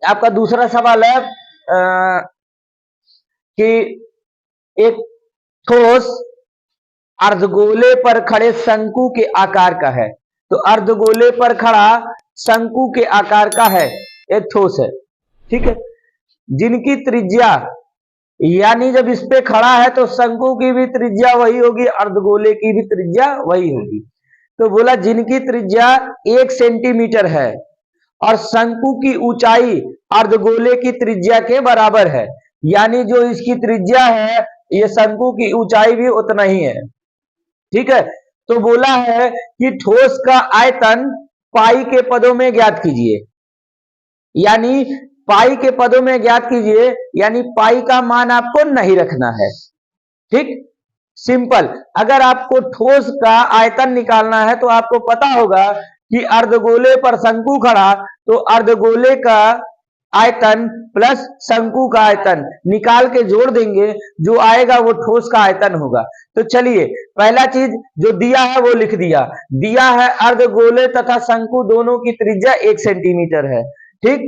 आपका दूसरा सवाल है कि एक ठोस अर्धगोले पर खड़े शंकु के आकार का है। तो अर्धगोले पर खड़ा शंकु के आकार का है, एक ठोस है, ठीक है, जिनकी त्रिज्या, यानी जब इस पे खड़ा है तो शंकु की भी त्रिज्या वही होगी, अर्धगोले की भी त्रिज्या वही होगी। तो बोला जिनकी त्रिज्या 1 सेंटीमीटर है और शंकु की ऊंचाई अर्धगोले की त्रिज्या के बराबर है, यानी जो इसकी त्रिज्या है ये शंकु की ऊंचाई भी उतना ही है, ठीक है। तो बोला है कि ठोस का आयतन पाई के पदों में ज्ञात कीजिए, यानी पाई के पदों में ज्ञात कीजिए, यानी पाई का मान आपको नहीं रखना है, ठीक, सिंपल। अगर आपको ठोस का आयतन निकालना है तो आपको पता होगा कि अर्धगोले पर शंकु खड़ा, तो अर्धगोले का आयतन प्लस शंकु का आयतन निकाल के जोड़ देंगे, जो आएगा वो ठोस का आयतन होगा। तो चलिए पहला चीज जो दिया है वो लिख दिया है अर्धगोले तथा शंकु दोनों की त्रिज्या 1 सेंटीमीटर है, ठीक,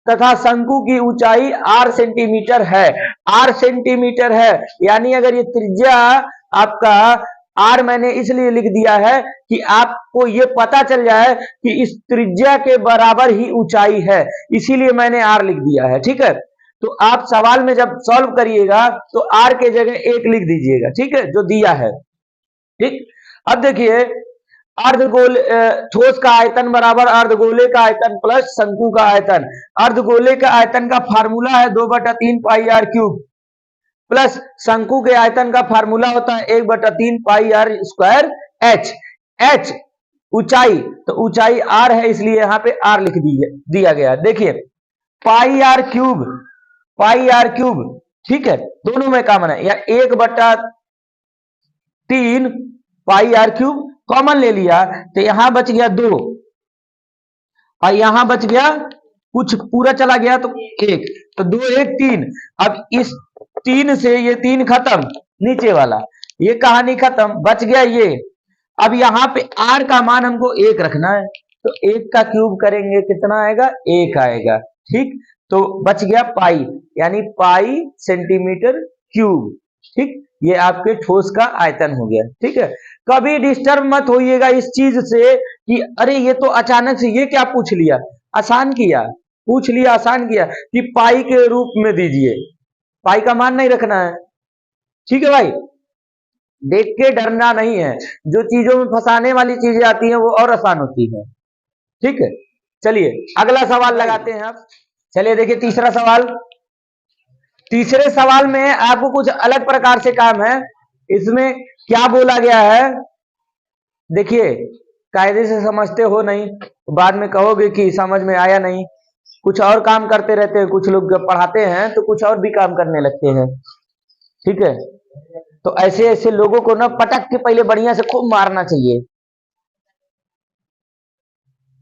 तथा शंकु की ऊंचाई r सेंटीमीटर है, r सेंटीमीटर है, यानी अगर ये त्रिज्या आपका r मैंने इसलिए लिख दिया है कि आपको ये पता चल जाए कि इस त्रिज्या के बराबर ही ऊंचाई है, इसीलिए मैंने r लिख दिया है, ठीक है। तो आप सवाल में जब सॉल्व करिएगा तो r के जगह 1 लिख दीजिएगा, ठीक है, जो दिया है, ठीक। अब देखिए अर्धगोल ठोस का आयतन बराबर अर्धगोले का आयतन प्लस शंकु का आयतन। अर्धगोले का आयतन का फार्मूला है 2/3 पाई r क्यूब प्लस शंकु के आयतन का फार्मूला होता है 1/3 पाई r स्क्वायर h। h ऊंचाई, तो ऊंचाई r है इसलिए यहां पे r लिख दिया गया। देखिए पाई r क्यूब, ठीक है, दोनों में कॉमन है, या 1/3 पाई r क्यूब कॉमन ले लिया, तो यहां बच गया 2 और यहां बच गया कुछ पूरा चला गया तो 1, तो 2 1 3। अब इस 3 से ये 3 खत्म, नीचे वाला ये कहानी खत्म, बच गया ये। अब यहां पे r का मान हमको 1 रखना है, तो 1 का क्यूब करेंगे कितना आएगा, 1 आएगा, ठीक। तो बच गया पाई, यानी पाई सेंटीमीटर क्यूब, ठीक, ये आपके ठोस का आयतन हो गया, ठीक है। कभी डिस्टर्ब मत होइएगा इस चीज से कि अरे ये तो अचानक से ये क्या पूछ लिया, आसान किया, पूछ लिया आसान किया कि पाई के रूप में दीजिए, पाई का मान नहीं रखना है, ठीक है भाई, देख के डरना नहीं है, जो चीजों में फंसाने वाली चीजें आती हैं वो और आसान होती है, ठीक है। चलिए अगला सवाल लगाते हैं आप। चलिए देखिए तीसरा सवाल। तीसरे सवाल में आपको कुछ अलग प्रकार से काम है। इसमें क्या बोला गया है, देखिए कायदे से समझते हो नहीं, बाद में कहोगे कि समझ में आया नहीं। कुछ और काम करते रहते हैं, कुछ लोग पढ़ाते हैं तो कुछ और भी काम करने लगते हैं, ठीक है। तो ऐसे ऐसे लोगों को ना पटक के पहले बढ़िया से खूब मारना चाहिए,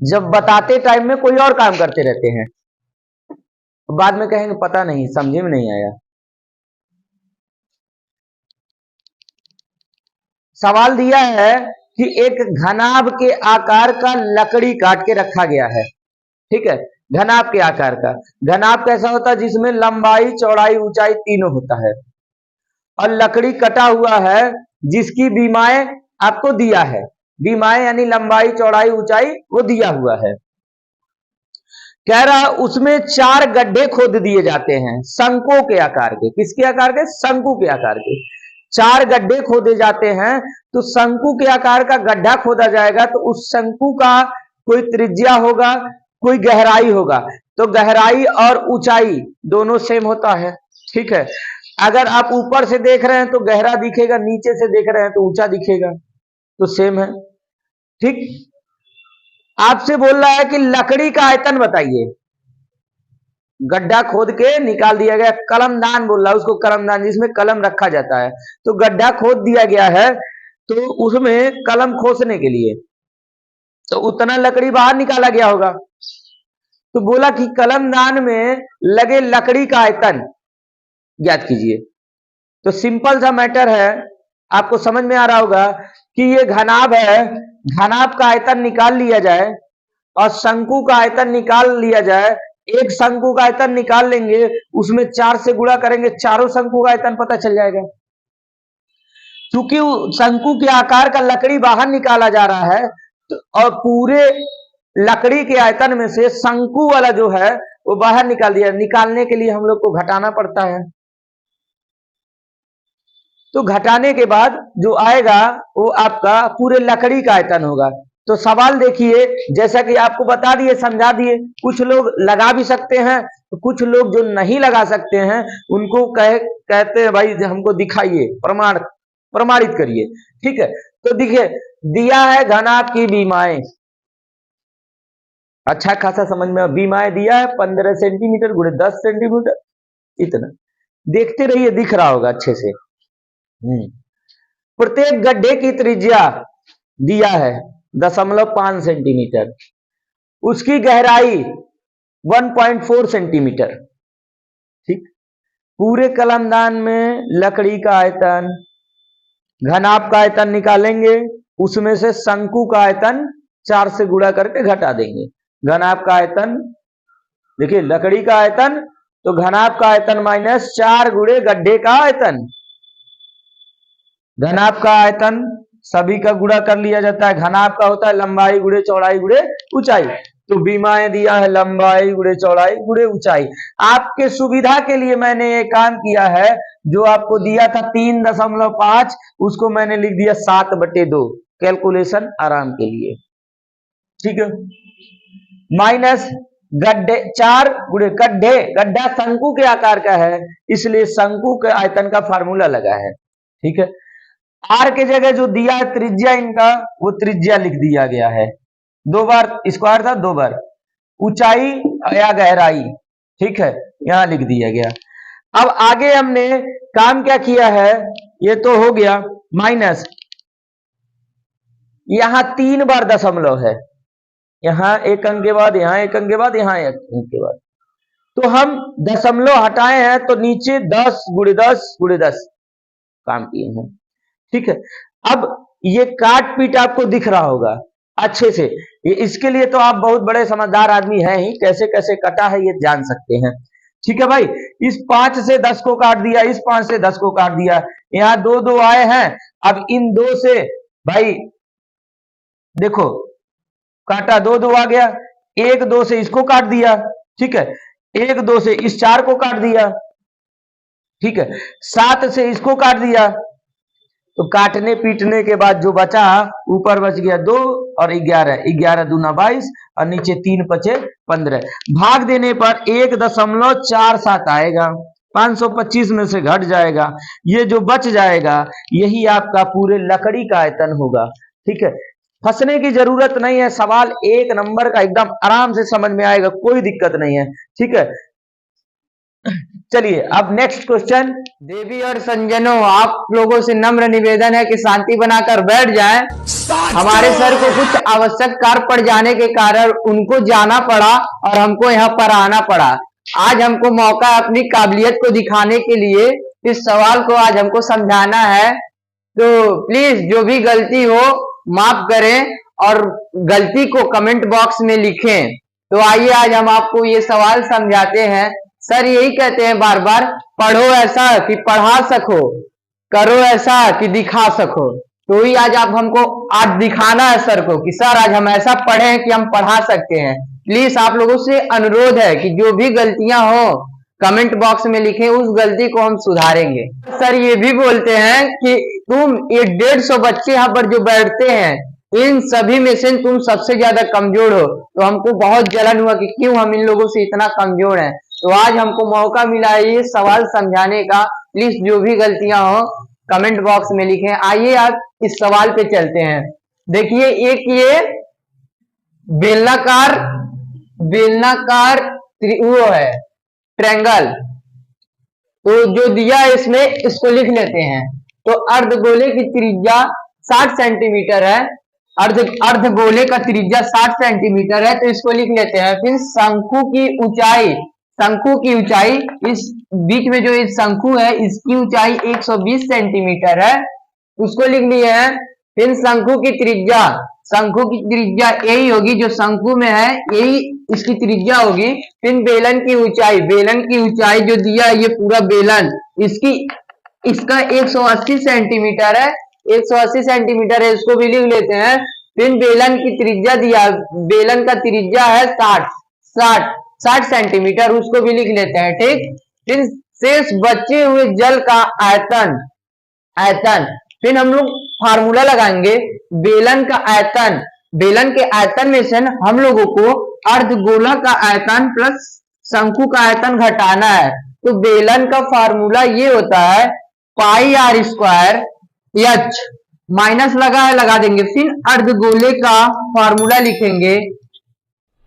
जब बताते टाइम में कोई और काम करते रहते हैं, बाद में कहेंगे पता नहीं, समझे में नहीं आया। सवाल दिया है कि एक घनाभ के आकार का लकड़ी काट के रखा गया है, ठीक है, घनाभ के आकार का। घनाभ कैसा होता है, जिसमें लंबाई चौड़ाई ऊंचाई तीनों होता है, और लकड़ी कटा हुआ है जिसकी बीमाएं आपको दिया है, बीमाएं यानी लंबाई चौड़ाई ऊंचाई वो दिया हुआ है। कह रहा उसमें 4 गड्ढे खोद दिए जाते हैं शंकुओं के आकार के। किसके आकार के, शंकु के आकार के। 4 गड्ढे खोदे जाते हैं, तो शंकु के आकार का गड्ढा खोदा जाएगा, तो उस शंकु का कोई त्रिज्या होगा, कोई गहराई होगा, तो गहराई और ऊंचाई दोनों सेम होता है, ठीक है। अगर आप ऊपर से देख रहे हैं तो गहरा दिखेगा, नीचे से देख रहे हैं तो ऊंचा दिखेगा, तो सेम है, ठीक। आपसे बोल रहा है कि लकड़ी का आयतन बताइए, गड्ढा खोद के निकाल दिया गया, कलमदान बोल रहा है उसको, कलमदान जिसमें कलम रखा जाता है, तो गड्ढा खोद दिया गया है, तो उसमें कलम खोसने के लिए, तो उतना लकड़ी बाहर निकाला गया होगा। तो बोला कि कलमदान में लगे लकड़ी का आयतन ज्ञात कीजिए। तो सिंपल सा मैटर है, आपको समझ में आ रहा होगा कि ये घनाभ है, घनाभ का आयतन निकाल लिया जाए और शंकु का आयतन निकाल लिया जाए, एक शंकु का आयतन निकाल लेंगे, उसमें 4 से गुणा करेंगे, चारों शंकु का आयतन पता चल जाएगा। क्योंकि शंकु के आकार का लकड़ी बाहर निकाला जा रहा है, तो और पूरे लकड़ी के आयतन में से शंकु वाला जो है वो बाहर निकाल दिया। निकालने के लिए हम लोग को घटाना पड़ता है, तो घटाने के बाद जो आएगा वो आपका पूरे लकड़ी का आयतन होगा। तो सवाल देखिए, जैसा कि आपको बता दिए, समझा दिए, कुछ लोग लगा भी सकते हैं, तो कुछ लोग जो नहीं लगा सकते हैं उनको कहते हैं भाई हमको दिखाइए, प्रमाणित करिए। ठीक है, तो देखिए दिया है घनाभ की बीमाएं, अच्छा खासा समझ में, बीमाएं दिया है 15 सेंटीमीटर गुणे 10 सेंटीमीटर, इतना देखते रहिए, दिख रहा होगा अच्छे से। प्रत्येक गड्ढे की त्रिज्या दिया है 0.5 सेंटीमीटर, उसकी गहराई 1.4 सेंटीमीटर। ठीक, पूरे कलमदान में लकड़ी का आयतन, घनाभ का आयतन निकालेंगे, उसमें से शंकु का आयतन 4 से गुणा करके घटा देंगे। घनाभ का आयतन देखिए, लकड़ी का आयतन तो घनाभ का आयतन माइनस 4 गुणे गड्ढे का आयतन। घनाभ का आयतन सभी का गुणा कर लिया जाता है, घनाभ का होता है लंबाई गुणे चौड़ाई गुणे ऊंचाई। तो बीमाएं दिया है लंबाई गुणे चौड़ाई गुणे ऊंचाई। आपके सुविधा के लिए मैंने ये काम किया है, जो आपको दिया था 3.5, उसको मैंने लिख दिया 7/2, कैलकुलेशन आराम के लिए। ठीक है, माइनस गड्ढे 4 गुणे गड्ढे, गड्ढा शंकु के आकार का है, इसलिए शंकु के आयतन का फार्मूला लगा है। ठीक है, आर के जगह जो दिया है त्रिज्या इनका, वो त्रिज्या लिख दिया गया है। 2 बार स्क्वायर था, 2 बार ऊंचाई या गहराई। ठीक है, यहां लिख दिया गया। अब आगे हमने काम क्या किया है, ये तो हो गया, माइनस यहां 3 बार दशमलव है, यहां एक अंक के बाद, यहां एक अंक के बाद, यहां एक अंक के बाद, तो हम दशमलव हटाए हैं, तो नीचे 10 गुणे 10 गुणे 10 काम किए हैं। ठीक है, अब ये काट पीट आपको दिख रहा होगा अच्छे से, ये इसके लिए तो आप बहुत बड़े समझदार आदमी हैं ही, कैसे कैसे कटा है ये जान सकते हैं। ठीक है भाई, इस 5 से 10 को काट दिया, इस 5 से 10 को काट दिया, यहां 2 2 आए हैं, अब इन 2 से भाई देखो काटा, 2 2 आ गया, 1 2 से इसको काट दिया। ठीक है, 1 2 से इस 4 को काट दिया। ठीक है, 7 से इसको काट दिया, तो काटने पीटने के बाद जो बचा, ऊपर बच गया 2 और 11, 11 दूना 22 और नीचे 3 पचे 15। भाग देने पर 1.47 आएगा, 525 में से घट जाएगा, ये जो बच जाएगा यही आपका पूरे लकड़ी का आयतन होगा। ठीक है, फंसने की जरूरत नहीं है, सवाल 1 नंबर का एकदम आराम से समझ में आएगा, कोई दिक्कत नहीं है। ठीक है, चलिए अब नेक्स्ट क्वेश्चन। देवी और संजनों, आप लोगों से नम्र निवेदन है कि शांति बनाकर बैठ जाएं। हमारे सर को कुछ आवश्यक कार्य पड़ जाने के कारण उनको जाना पड़ा और हमको यहाँ पर आना पड़ा। आज हमको मौका अपनी काबिलियत को दिखाने के लिए इस सवाल को आज हमको समझाना है, तो प्लीज जो भी गलती हो माफ करें और गलती को कमेंट बॉक्स में लिखें। तो आइए आज हम आपको ये सवाल समझाते हैं। सर यही कहते हैं बार बार, पढ़ो ऐसा कि पढ़ा सको, करो ऐसा कि दिखा सको। तो ही आज आप हमको आज दिखाना है सर को कि सर आज हम ऐसा पढ़े कि हम पढ़ा सकते हैं। प्लीज आप लोगों से अनुरोध है कि जो भी गलतियां हो कमेंट बॉक्स में लिखें, उस गलती को हम सुधारेंगे। सर ये भी बोलते हैं कि तुम ये 150 बच्चे यहाँ पर जो बैठते हैं, इन सभी में से तुम सबसे ज्यादा कमजोर हो। तो हमको बहुत जलन हुआ कि क्यों हम इन लोगों से इतना कमजोर हैं। तो आज हमको मौका मिला है ये सवाल समझाने का। प्लीज जो भी गलतियां हो कमेंट बॉक्स में लिखें। आइए आज इस सवाल पे चलते हैं। देखिए एक ये बेलनाकार वो है ट्रायंगल, तो जो दिया है इसमें इसको लिख लेते हैं। तो अर्धगोले की त्रिज्या 60 सेंटीमीटर है, अर्धगोले का त्रिज्या 60 सेंटीमीटर है, तो इसको लिख लेते हैं। फिर शंकु की ऊंचाई इस बीच में जो इस शंकु है इसकी ऊंचाई 120 सेंटीमीटर है, उसको लिख लिए हैं। फिर शंकु की त्रिज्या यही होगी जो शंकु में है, यही इसकी त्रिज्या होगी। फिर बेलन की ऊंचाई जो दिया है ये पूरा बेलन, इसका 180 सेंटीमीटर है, 180 सेंटीमीटर है, इसको भी लिख लेते हैं। फिर बेलन की त्रिज्या दिया, बेलन का त्रिज्या है 60 सेंटीमीटर, उसको भी लिख लेते हैं, ठीक। फिर शेष बचे हुए जल का आयतन फिर हम लोग फार्मूला लगाएंगे। बेलन के आयतन में से हम लोगों को अर्धगोला का आयतन प्लस शंकु का आयतन घटाना है। तो बेलन का फार्मूला ये होता है पाई आर स्क्वायर एच, माइनस लगा देंगे। फिर अर्धगोले का फार्मूला लिखेंगे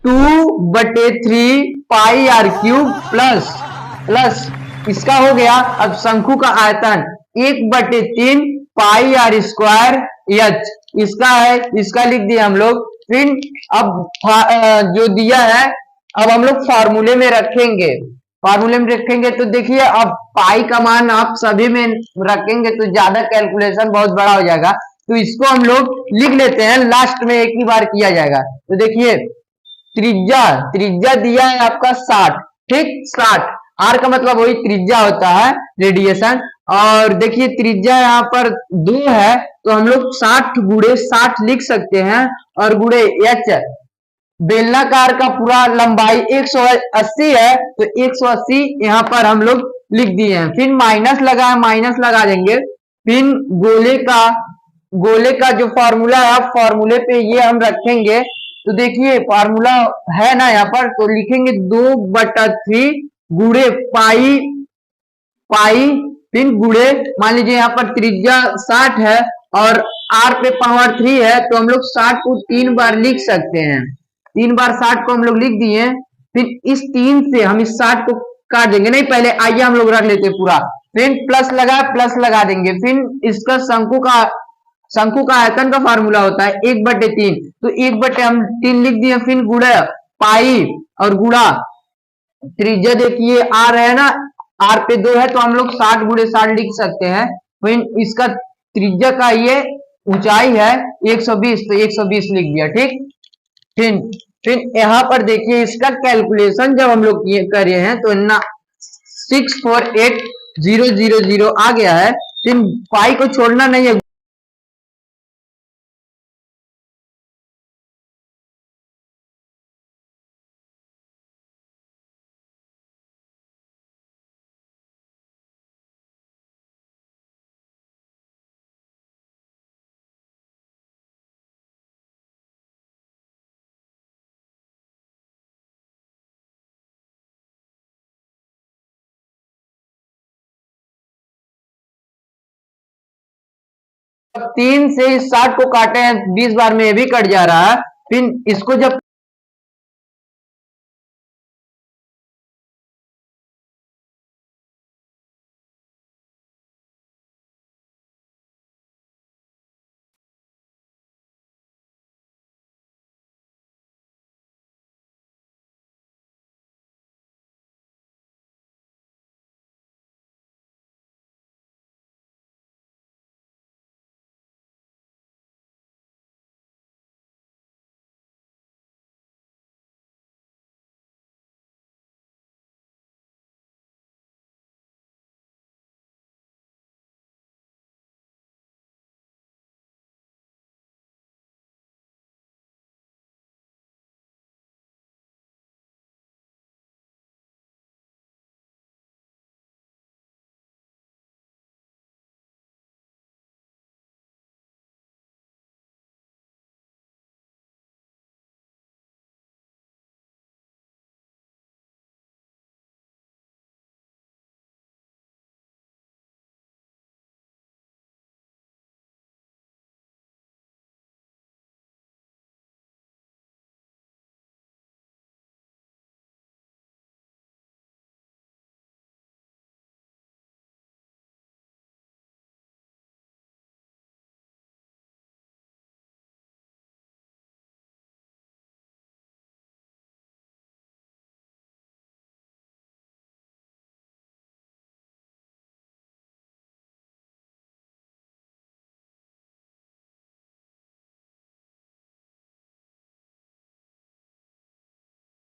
2/3 पाई आर क्यूब प्लस इसका हो गया। अब शंकु का आयतन 1/3 पाई आर स्क्वायर एच, इसका है, इसका लिख दिया हम लोग। फिर अब जो दिया है अब हम लोग फार्मूले में रखेंगे। तो देखिए अब पाई का मान आप सभी में रखेंगे तो ज्यादा कैलकुलेशन बहुत बड़ा हो जाएगा, तो इसको हम लोग लिख लेते हैं, लास्ट में एक ही बार किया जाएगा। तो देखिए त्रिज्या दिया है आपका 60, ठीक, 60, आर का मतलब वही त्रिज्या होता है, रेडिएशन। और देखिए त्रिज्या यहाँ पर 2 है, तो हम लोग 60 गुणे 60 लिख सकते हैं, और गुणे एच, बेलनाकार का पूरा लंबाई 180 है, तो 180 यहाँ पर हम लोग लिख दिए हैं। फिर माइनस लगा देंगे। फिर गोले का जो फॉर्मूला है, फॉर्मूले पे ये हम रखेंगे। तो देखिए फार्मूला है ना यहाँ पर, तो लिखेंगे 2/3 गुणे पाई, फिर गुणे, मान लीजिए यहाँ पर त्रिज्या 60 है और आर पे पावर 3 है, तो हम लोग 60 को 3 बार लिख सकते हैं। 3 बार 60 को हम लोग लिख दिए। फिर इस 3 से हम इस 60 को काट देंगे, नहीं पहले आइए हम लोग रख लेते पूरा। फिर प्लस लगा देंगे। फिर इसका शंकु का आयतन का फार्मूला होता है 1/3, तो 1/3 हम 3 लिख दिए। फिर गुणा पाई और गुणा त्रिज्या, देखिए आर है ना, आर पे 2 है, तो हम लोग 60 गुणे 60 लिख सकते हैं। फिर इसका त्रिज्या का ये ऊंचाई है 120, तो 120 लिख दिया, ठीक। फिर यहाँ पर देखिए इसका कैलकुलेशन जब हम लोग कर रहे हैं तो ना 648,000 आ गया है। फिर पाई को छोड़ना नहीं है, अब 3 से इस 60 को काटे हैं 20 बार में ये भी कट जा रहा है। फिर इसको जब